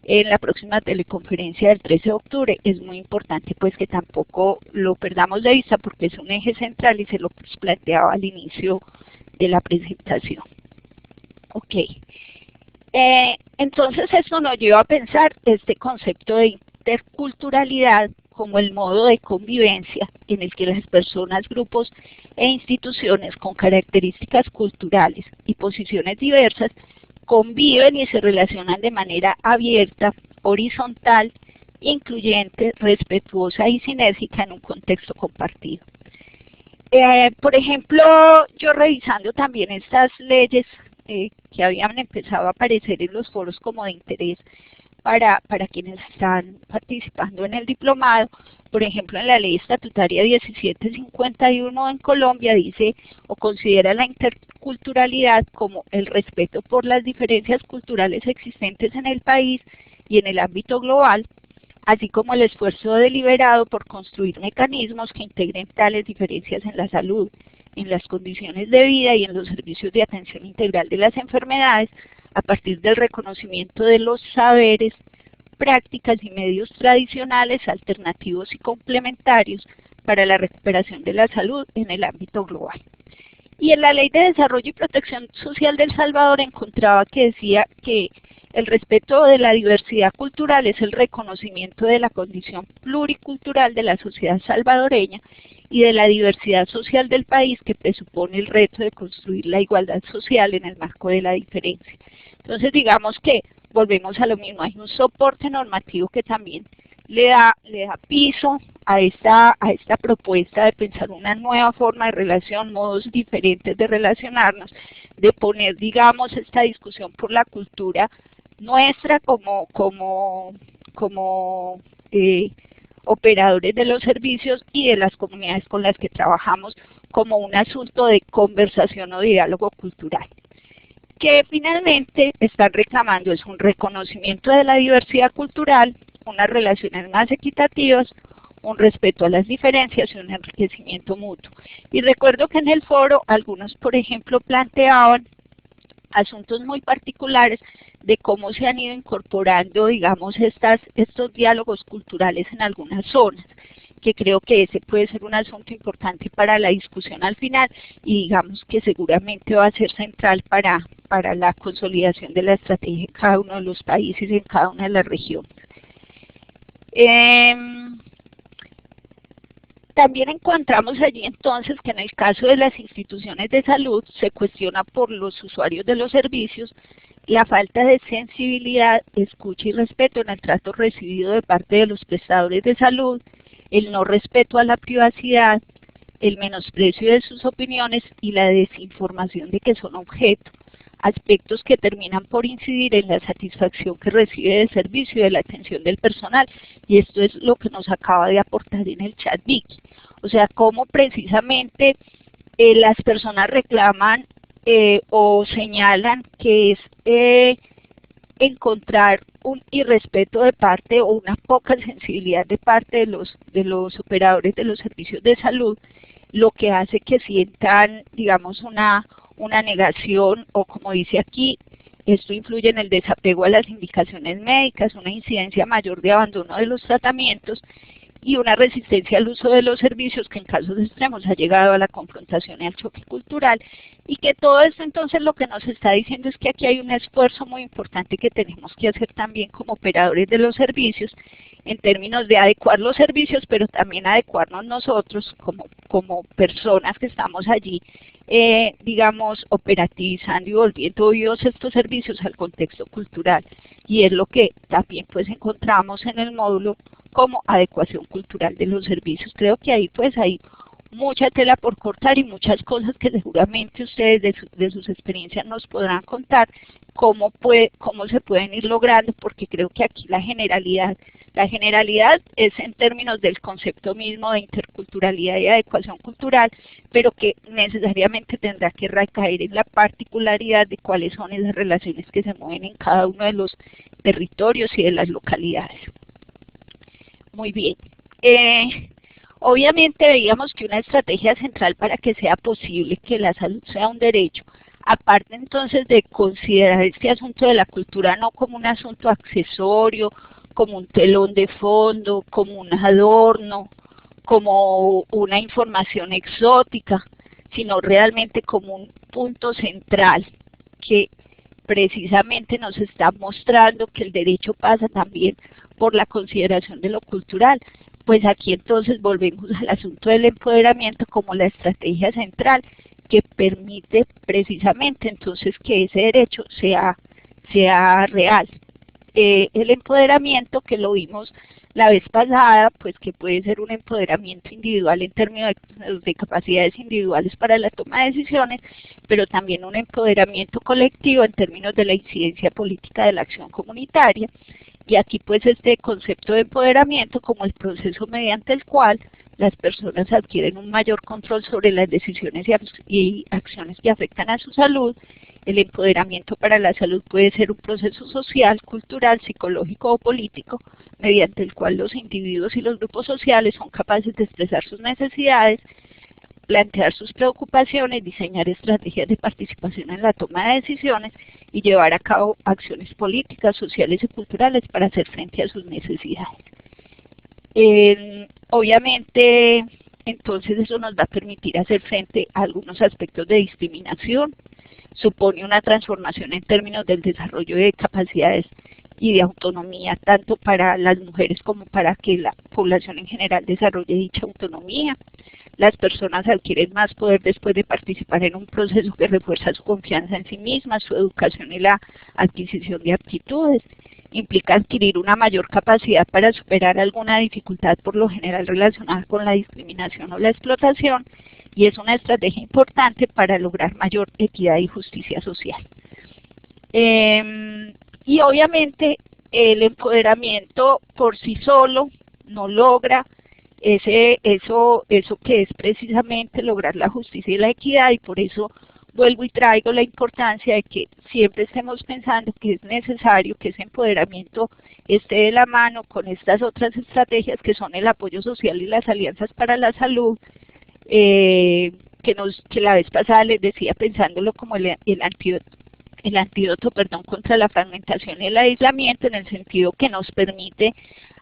en la próxima teleconferencia del 13 de octubre, es muy importante pues que tampoco lo perdamos de vista porque es un eje central y se lo planteaba al inicio de la presentación. Ok. Entonces esto nos lleva a pensar este concepto de interculturalidad como el modo de convivencia en el que las personas, grupos e instituciones con características culturales y posiciones diversas conviven y se relacionan de manera abierta, horizontal, incluyente, respetuosa y sinérgica en un contexto compartido. Por ejemplo, yo revisando también estas leyes que habían empezado a aparecer en los foros como de interés para quienes están participando en el diplomado, por ejemplo, en la ley estatutaria 1751 en Colombia dice o considera la interculturalidad como el respeto por las diferencias culturales existentes en el país y en el ámbito global, así como el esfuerzo deliberado por construir mecanismos que integren tales diferencias en la salud, en las condiciones de vida y en los servicios de atención integral de las enfermedades, a partir del reconocimiento de los saberes, prácticas y medios tradicionales, alternativos y complementarios para la recuperación de la salud en el ámbito global. Y en la Ley de Desarrollo y Protección Social de El Salvador encontraba que decía que el respeto de la diversidad cultural es el reconocimiento de la condición pluricultural de la sociedad salvadoreña y de la diversidad social del país, que presupone el reto de construir la igualdad social en el marco de la diferencia. Entonces digamos que volvemos a lo mismo, hay un soporte normativo que también le da piso a esta propuesta de pensar una nueva forma de relación, modos diferentes de relacionarnos, de poner, digamos, esta discusión por la cultura nuestra como operadores de los servicios y de las comunidades con las que trabajamos como un asunto de conversación o diálogo cultural. Que finalmente están reclamando es un reconocimiento de la diversidad cultural, unas relaciones más equitativas, un respeto a las diferencias y un enriquecimiento mutuo. Y recuerdo que en el foro algunos, por ejemplo, planteaban asuntos muy particulares de cómo se han ido incorporando, digamos, estos diálogos culturales en algunas zonas, que creo que ese puede ser un asunto importante para la discusión al final y digamos que seguramente va a ser central para la consolidación de la estrategia en cada uno de los países y en cada una de las regiones. También encontramos allí entonces que en el caso de las instituciones de salud se cuestiona por los usuarios de los servicios la falta de sensibilidad, escucha y respeto en el trato recibido de parte de los prestadores de salud, el no respeto a la privacidad, el menosprecio de sus opiniones y la desinformación de que son objeto, aspectos que terminan por incidir en la satisfacción que recibe del servicio y de la atención del personal. Y esto es lo que nos acaba de aportar en el chat Vicky. O sea, cómo precisamente las personas reclaman o señalan que es encontrar un irrespeto de parte o una poca sensibilidad de parte de los operadores de los servicios de salud, lo que hace que sientan, digamos, una negación, o como dice aquí, esto influye en el desapego a las indicaciones médicas, una incidencia mayor de abandono de los tratamientos y una resistencia al uso de los servicios que en casos extremos ha llegado a la confrontación y al choque cultural, y que todo esto entonces lo que nos está diciendo es que aquí hay un esfuerzo muy importante que tenemos que hacer también como operadores de los servicios en términos de adecuar los servicios, pero también adecuarnos nosotros como personas que estamos allí, digamos, operativizando y volviendo vivos estos servicios al contexto cultural. Y es lo que también pues encontramos en el módulo como adecuación cultural de los servicios. Creo que ahí pues hay mucha tela por cortar y muchas cosas que seguramente ustedes de sus experiencias nos podrán contar cómo se pueden ir logrando, porque creo que aquí la generalidad es en términos del concepto mismo de interculturalidad y adecuación cultural, pero que necesariamente tendrá que recaer en la particularidad de cuáles son esas relaciones que se mueven en cada uno de los territorios y de las localidades. Muy bien. Obviamente veíamos que una estrategia central para que sea posible que la salud sea un derecho, aparte entonces de considerar este asunto de la cultura no como un asunto accesorio, como un telón de fondo, como un adorno, como una información exótica, sino realmente como un punto central que precisamente nos está mostrando que el derecho pasa también por la consideración de lo cultural. Pues aquí entonces volvemos al asunto del empoderamiento como la estrategia central que permite precisamente entonces que ese derecho sea real. El empoderamiento, que lo vimos la vez pasada, pues que puede ser un empoderamiento individual en términos de capacidades individuales para la toma de decisiones, pero también un empoderamiento colectivo en términos de la incidencia política de la acción comunitaria. Y aquí pues este concepto de empoderamiento como el proceso mediante el cual las personas adquieren un mayor control sobre las decisiones y acciones que afectan a su salud. El empoderamiento para la salud puede ser un proceso social, cultural, psicológico o político, mediante el cual los individuos y los grupos sociales son capaces de expresar sus necesidades, plantear sus preocupaciones, diseñar estrategias de participación en la toma de decisiones y llevar a cabo acciones políticas, sociales y culturales para hacer frente a sus necesidades. Obviamente, entonces eso nos va a permitir hacer frente a algunos aspectos de discriminación, supone una transformación en términos del desarrollo de capacidades y de autonomía, tanto para las mujeres como para que la población en general desarrolle dicha autonomía. Las personas adquieren más poder después de participar en un proceso que refuerza su confianza en sí mismas, su educación y la adquisición de aptitudes. Implica adquirir una mayor capacidad para superar alguna dificultad, por lo general relacionada con la discriminación o la explotación, y es una estrategia importante para lograr mayor equidad y justicia social. Y obviamente el empoderamiento por sí solo no logra eso que es precisamente lograr la justicia y la equidad, y por eso vuelvo y traigo la importancia de que siempre estemos pensando que es necesario que ese empoderamiento esté de la mano con estas otras estrategias que son el apoyo social y las alianzas para la salud, que la vez pasada les decía pensándolo como el antídoto contra la fragmentación y el aislamiento, en el sentido que nos permite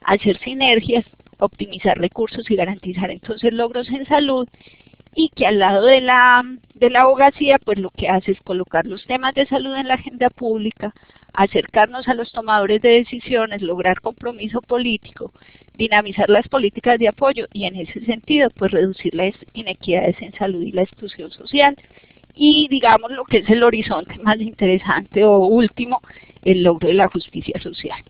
hacer sinergias, optimizar recursos y garantizar entonces logros en salud. y que al lado de la abogacía, pues lo que hace es colocar los temas de salud en la agenda pública, acercarnos a los tomadores de decisiones, lograr compromiso político, dinamizar las políticas de apoyo y en ese sentido, pues reducir las inequidades en salud y la exclusión social. Y digamos lo que es el horizonte más interesante o último, el logro de la justicia social.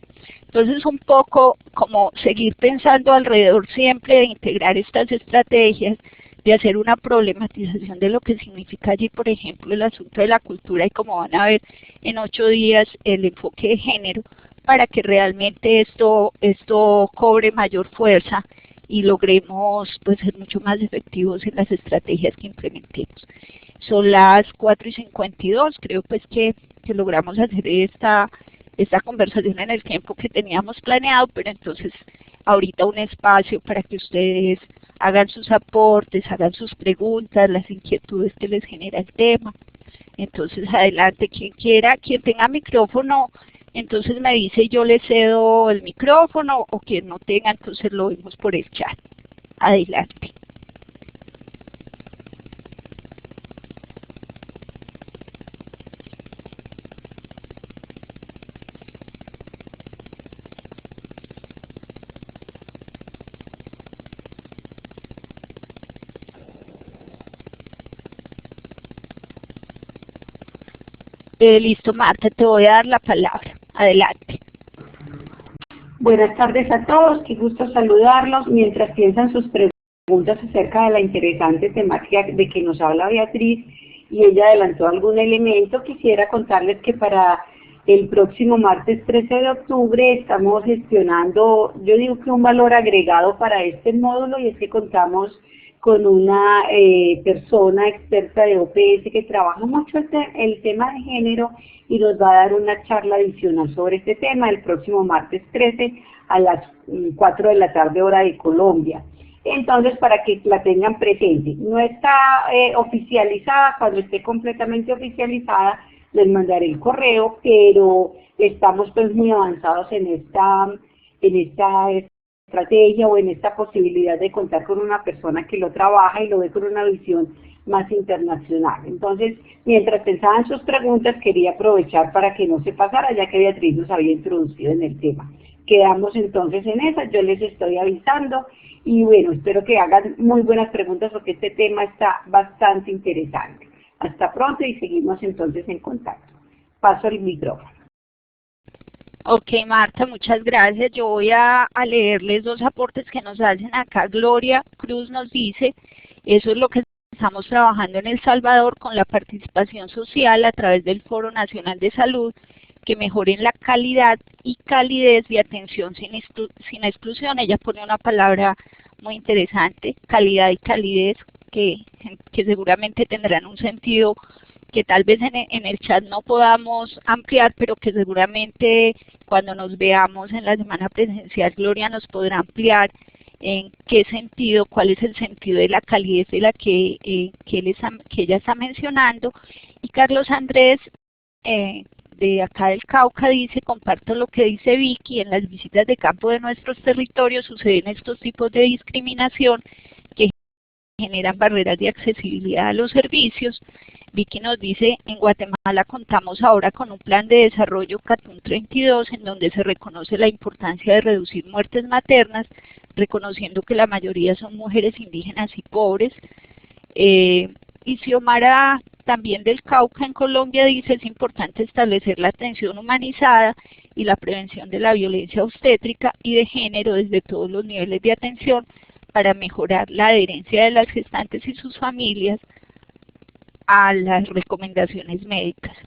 Entonces un poco como seguir pensando alrededor siempre de integrar estas estrategias, de hacer una problematización de lo que significa allí, por ejemplo, el asunto de la cultura y como van a ver en 8 días el enfoque de género, para que realmente esto cobre mayor fuerza y logremos pues ser mucho más efectivos en las estrategias que implementemos. Son las 4:52, creo pues que logramos hacer esta conversación en el tiempo que teníamos planeado, pero entonces ahorita un espacio para que ustedes hagan sus aportes, hagan sus preguntas, las inquietudes que les genera el tema. Entonces adelante, quien quiera, quien tenga micrófono, entonces me dice y yo le cedo el micrófono, o quien no tenga, entonces lo vemos por el chat. Adelante. Listo, Marta, te voy a dar la palabra. Adelante. Buenas tardes a todos, qué gusto saludarlos. Mientras piensan sus preguntas acerca de la interesante temática de que nos habla Beatriz, y ella adelantó algún elemento, quisiera contarles que para el próximo martes 13 de octubre estamos gestionando, yo digo que un valor agregado para este módulo, y es que contamos con una persona experta de OPS que trabaja mucho el tema de género y nos va a dar una charla adicional sobre este tema el próximo martes 13 a las 4 de la tarde hora de Colombia. Entonces, para que la tengan presente, no está oficializada. Cuando esté completamente oficializada les mandaré el correo, pero estamos pues muy avanzados en esta estrategia o en esta posibilidad de contar con una persona que lo trabaja y lo ve con una visión más internacional. Entonces, mientras pensaban sus preguntas, quería aprovechar para que no se pasara, ya que Beatriz nos había introducido en el tema. Quedamos entonces en esa, yo les estoy avisando, y bueno, espero que hagan muy buenas preguntas porque este tema está bastante interesante. Hasta pronto y seguimos entonces en contacto. Paso el micrófono. Ok, Marta, muchas gracias. Yo voy a leerles dos aportes que nos hacen acá. Gloria Cruz nos dice, eso es lo que estamos trabajando en El Salvador con la participación social a través del Foro Nacional de Salud, que mejoren la calidad y calidez de atención sin exclusión. Ella pone una palabra muy interesante, calidad y calidez, que seguramente tendrán un sentido que tal vez en el chat no podamos ampliar, pero que seguramente cuando nos veamos en la semana presencial, Gloria nos podrá ampliar en qué sentido, cuál es el sentido de la calidez de la que ella está mencionando. Y Carlos Andrés, de acá del Cauca, dice, comparto lo que dice Vicky, en las visitas de campo de nuestros territorios suceden estos tipos de discriminación que generan barreras de accesibilidad a los servicios. Vicky nos dice, en Guatemala contamos ahora con un plan de desarrollo CATUM 32 en donde se reconoce la importancia de reducir muertes maternas, reconociendo que la mayoría son mujeres indígenas y pobres. Y Xiomara, también del Cauca en Colombia, dice, es importante establecer la atención humanizada y la prevención de la violencia obstétrica y de género desde todos los niveles de atención para mejorar la adherencia de las gestantes y sus familias a las recomendaciones médicas.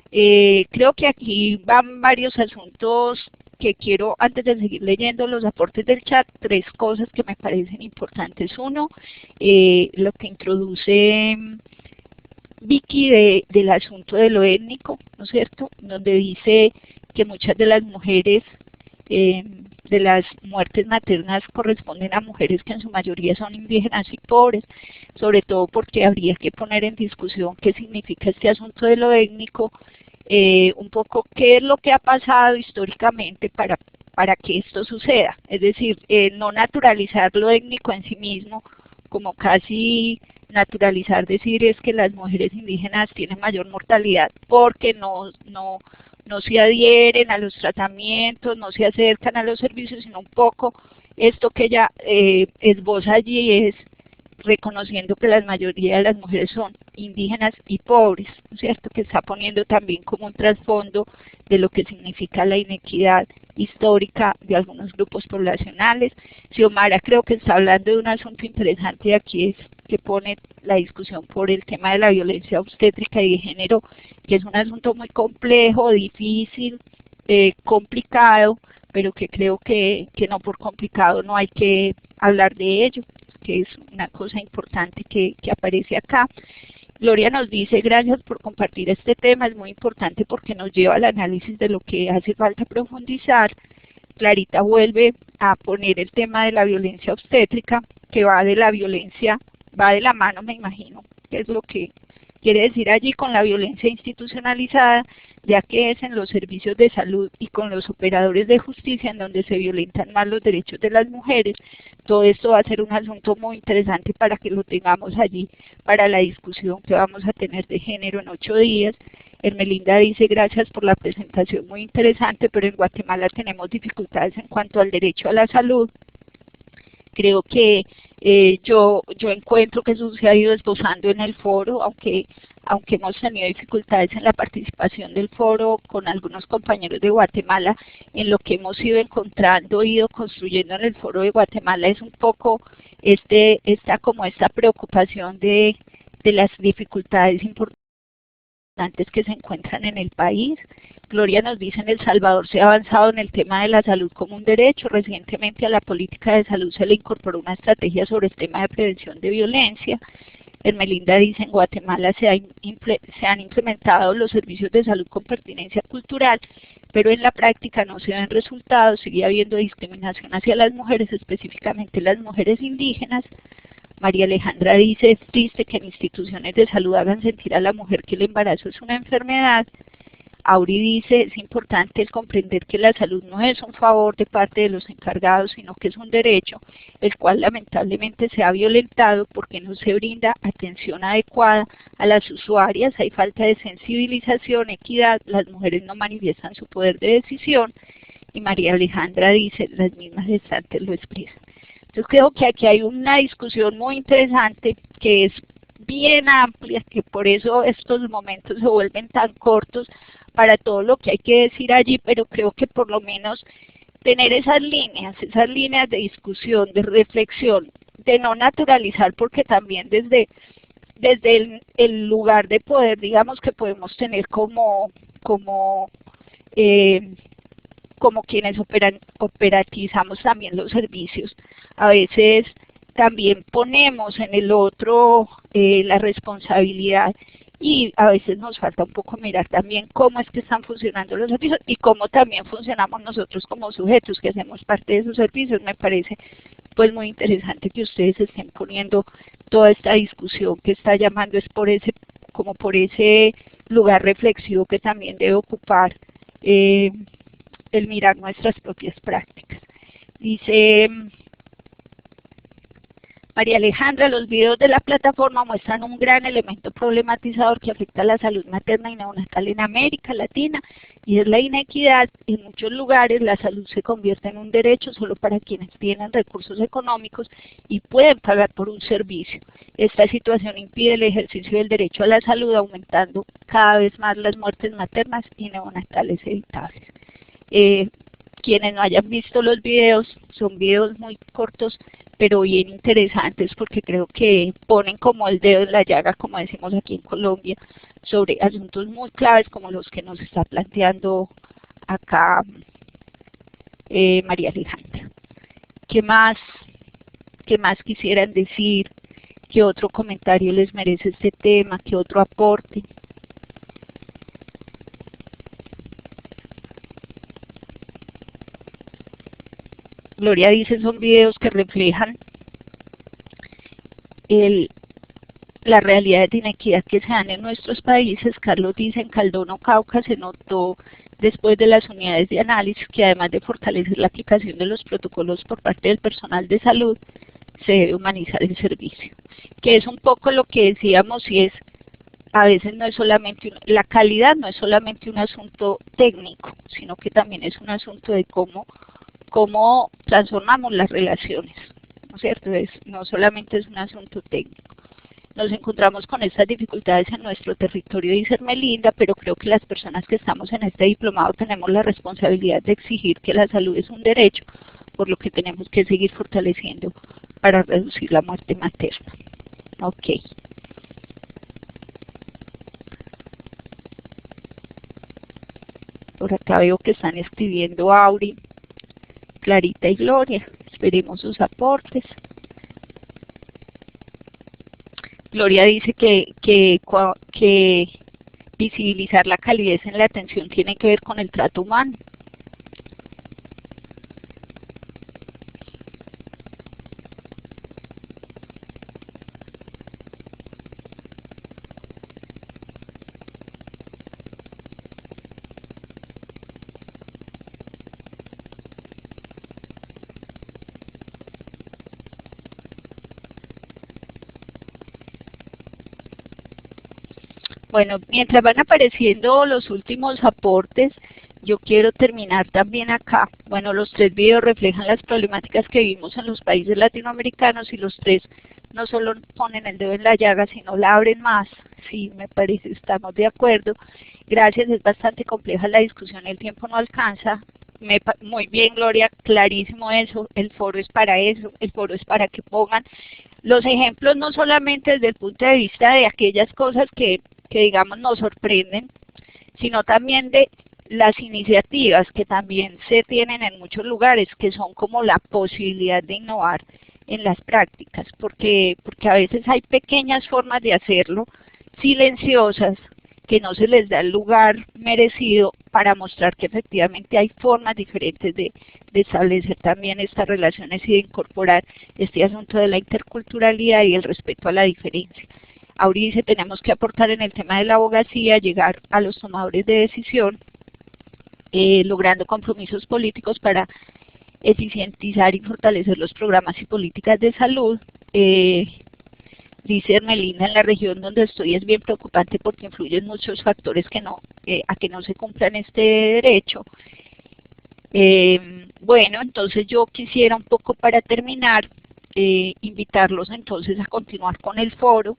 Creo que aquí van varios asuntos que quiero, antes de seguir leyendo los aportes del chat, tres cosas que me parecen importantes. Uno, lo que introduce Vicky del asunto de lo étnico, ¿no es cierto?, donde dice que muchas de las mujeres de las muertes maternas corresponden a mujeres que en su mayoría son indígenas y pobres, sobre todo porque habría que poner en discusión qué significa este asunto de lo étnico, un poco qué es lo que ha pasado históricamente para que esto suceda, es decir, no naturalizar lo étnico en sí mismo como casi naturalizar decir es que las mujeres indígenas tienen mayor mortalidad porque no se adhieren a los tratamientos, no se acercan a los servicios, sino un poco esto que ella esboza allí es reconociendo que la mayoría de las mujeres son indígenas y pobres, ¿no es cierto? Que está poniendo también como un trasfondo de lo que significa la inequidad histórica de algunos grupos poblacionales. Xiomara creo que está hablando de un asunto interesante y aquí es que pone la discusión por el tema de la violencia obstétrica y de género, que es un asunto muy complejo, difícil, complicado, pero que creo que no por complicado no hay que hablar de ello, que es una cosa importante que aparece acá. Gloria nos dice, gracias por compartir este tema, es muy importante porque nos lleva al análisis de lo que hace falta profundizar. Clarita vuelve a poner el tema de la violencia obstétrica, que va de la violencia, va de la mano, me imagino, que es lo que quiere decir allí con la violencia institucionalizada, ya que es en los servicios de salud y con los operadores de justicia en donde se violentan más los derechos de las mujeres. Todo esto va a ser un asunto muy interesante para que lo tengamos allí para la discusión que vamos a tener de género en 8 días. Hermelinda dice, gracias por la presentación, muy interesante, pero en Guatemala tenemos dificultades en cuanto al derecho a la salud. Creo que yo encuentro que eso se ha ido esbozando en el foro, aunque hemos tenido dificultades en la participación del foro con algunos compañeros de Guatemala, en lo que hemos ido encontrando, ido construyendo en el foro de Guatemala es un poco esta preocupación de las dificultades importantes que se encuentran en el país. Gloria nos dice, en El Salvador se ha avanzado en el tema de la salud como un derecho. Recientemente a la política de salud se le incorporó una estrategia sobre el tema de prevención de violencia. Hermelinda dice, en Guatemala se han implementado los servicios de salud con pertinencia cultural, pero en la práctica no se ven resultados, sigue habiendo discriminación hacia las mujeres, específicamente las mujeres indígenas. María Alejandra dice, es triste que en instituciones de salud hagan sentir a la mujer que el embarazo es una enfermedad. Auri dice, es importante el comprender que la salud no es un favor de parte de los encargados, sino que es un derecho, el cual lamentablemente se ha violentado porque no se brinda atención adecuada a las usuarias, hay falta de sensibilización, equidad, las mujeres no manifiestan su poder de decisión, y María Alejandra dice, las mismas gestantes lo expresan. Entonces creo que aquí hay una discusión muy interesante que es bien amplia, que por eso estos momentos se vuelven tan cortos para todo lo que hay que decir allí, pero creo que por lo menos tener esas líneas de discusión, de reflexión, de no naturalizar, porque también desde el lugar de poder, digamos que podemos tener como quienes operatizamos también los servicios, a veces también ponemos en el otro la responsabilidad y a veces nos falta un poco mirar también cómo es que están funcionando los servicios y cómo también funcionamos nosotros como sujetos que hacemos parte de esos servicios. Me parece pues muy interesante que ustedes estén poniendo toda esta discusión que está llamando es por ese lugar reflexivo que también debe ocupar el mirar nuestras propias prácticas. Dice María Alejandra, los videos de la plataforma muestran un gran elemento problematizador que afecta a la salud materna y neonatal en América Latina, y es la inequidad. En muchos lugares la salud se convierte en un derecho solo para quienes tienen recursos económicos y pueden pagar por un servicio. Esta situación impide el ejercicio del derecho a la salud, aumentando cada vez más las muertes maternas y neonatales evitables. Quienes no hayan visto los videos, son videos muy cortos, pero bien interesantes porque creo que ponen como el dedo en la llaga, como decimos aquí en Colombia, sobre asuntos muy claves como los que nos está planteando acá María Alejandra. ¿Qué más quisieran decir? ¿Qué otro comentario les merece este tema? ¿Qué otro aporte? Gloria dice, son videos que reflejan la realidad de inequidad que se dan en nuestros países. Carlos dice, en Caldono, Cauca, se notó después de las unidades de análisis que además de fortalecer la aplicación de los protocolos por parte del personal de salud, se debe humanizar el servicio, que es un poco lo que decíamos, y es, a veces no es solamente, la calidad no es solamente un asunto técnico, sino que también es un asunto de cómo transformamos las relaciones, ¿no es cierto? No solamente es un asunto técnico. Nos encontramos con estas dificultades en nuestro territorio, dice Ermelinda, pero creo que las personas que estamos en este diplomado tenemos la responsabilidad de exigir que la salud es un derecho, por lo que tenemos que seguir fortaleciendo para reducir la muerte materna. Ok. Por acá veo que están escribiendo Auri, Clarita y Gloria. Esperemos sus aportes. Gloria dice que visibilizar la calidez en la atención tiene que ver con el trato humano. Bueno, mientras van apareciendo los últimos aportes, yo quiero terminar también acá. Bueno, los 3 videos reflejan las problemáticas que vivimos en los países latinoamericanos y los 3 no solo ponen el dedo en la llaga, sino la abren más. Sí, me parece, estamos de acuerdo. Gracias, es bastante compleja la discusión, el tiempo no alcanza. Muy bien, Gloria, clarísimo eso, el foro es para eso, el foro es para que pongan los ejemplos no solamente desde el punto de vista de aquellas cosas que digamos nos sorprenden, sino también de las iniciativas que también se tienen en muchos lugares, que son como la posibilidad de innovar en las prácticas, porque a veces hay pequeñas formas de hacerlo, silenciosas, que no se les da el lugar merecido para mostrar que efectivamente hay formas diferentes de establecer también estas relaciones y de incorporar este asunto de la interculturalidad y el respeto a la diferencia. Auri dice, tenemos que aportar en el tema de la abogacía, llegar a los tomadores de decisión, logrando compromisos políticos para eficientizar y fortalecer los programas y políticas de salud. Dice Ermelinda, en la región donde estoy es bien preocupante porque influyen muchos factores a que no se cumplan este derecho. Bueno, entonces yo quisiera un poco para terminar, invitarlos entonces a continuar con el foro.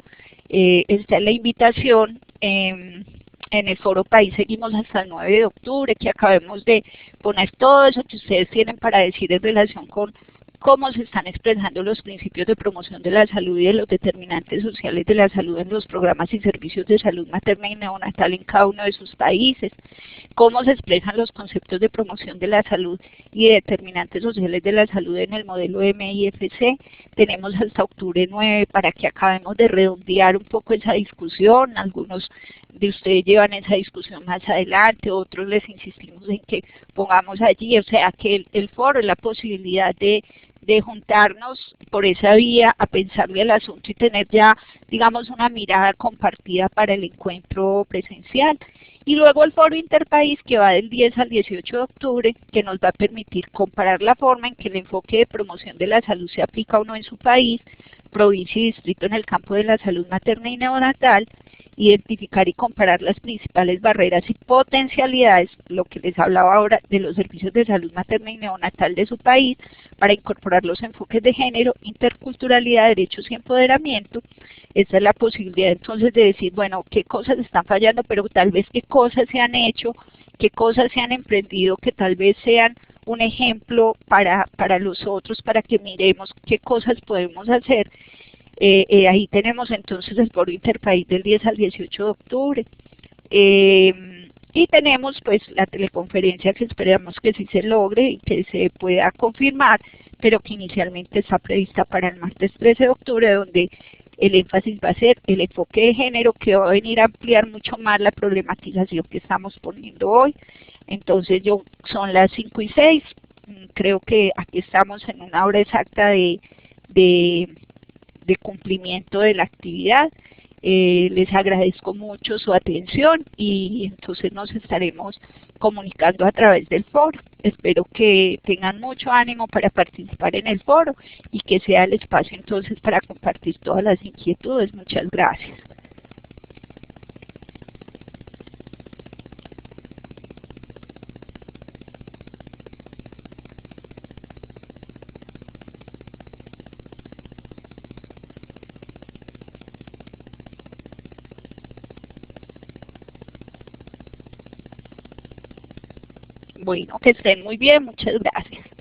Esta es la invitación. En el Foro País seguimos hasta el 9 de octubre, que acabemos de poner todo eso que ustedes tienen para decir en relación con cómo se están expresando los principios de promoción de la salud y de los determinantes sociales de la salud en los programas y servicios de salud materna y neonatal en cada uno de sus países, cómo se expresan los conceptos de promoción de la salud y de determinantes sociales de la salud en el modelo MIFC. Tenemos hasta octubre 9 para que acabemos de redondear un poco esa discusión. Algunos de ustedes llevan esa discusión más adelante, otros les insistimos en que pongamos allí, o sea que el foro es la posibilidad de juntarnos por esa vía a pensarle al asunto y tener ya, digamos, una mirada compartida para el encuentro presencial. Y luego el foro interpaís que va del 10 al 18 de octubre, que nos va a permitir comparar la forma en que el enfoque de promoción de la salud se aplica o no en su país, provincia y distrito en el campo de la salud materna y neonatal, identificar y comparar las principales barreras y potencialidades, lo que les hablaba ahora de los servicios de salud materna y neonatal de su país, para incorporar los enfoques de género, interculturalidad, derechos y empoderamiento. Esa es la posibilidad entonces de decir, bueno, qué cosas están fallando, pero tal vez qué cosas se han hecho, qué cosas se han emprendido, que tal vez sean un ejemplo para los otros, para que miremos qué cosas podemos hacer. Ahí tenemos entonces el foro interpaís del 10 al 18 de octubre. Y tenemos pues la teleconferencia que esperamos que sí se logre y que se pueda confirmar, pero que inicialmente está prevista para el martes 13 de octubre, donde el énfasis va a ser el enfoque de género, que va a venir a ampliar mucho más la problematización que estamos poniendo hoy. Entonces son las 5 y 6, creo que aquí estamos en una hora exacta de cumplimiento de la actividad. Les agradezco mucho su atención y entonces nos estaremos comunicando a través del foro. Espero que tengan mucho ánimo para participar en el foro y que sea el espacio entonces para compartir todas las inquietudes. Muchas gracias. Bueno, que estén muy bien, muchas gracias.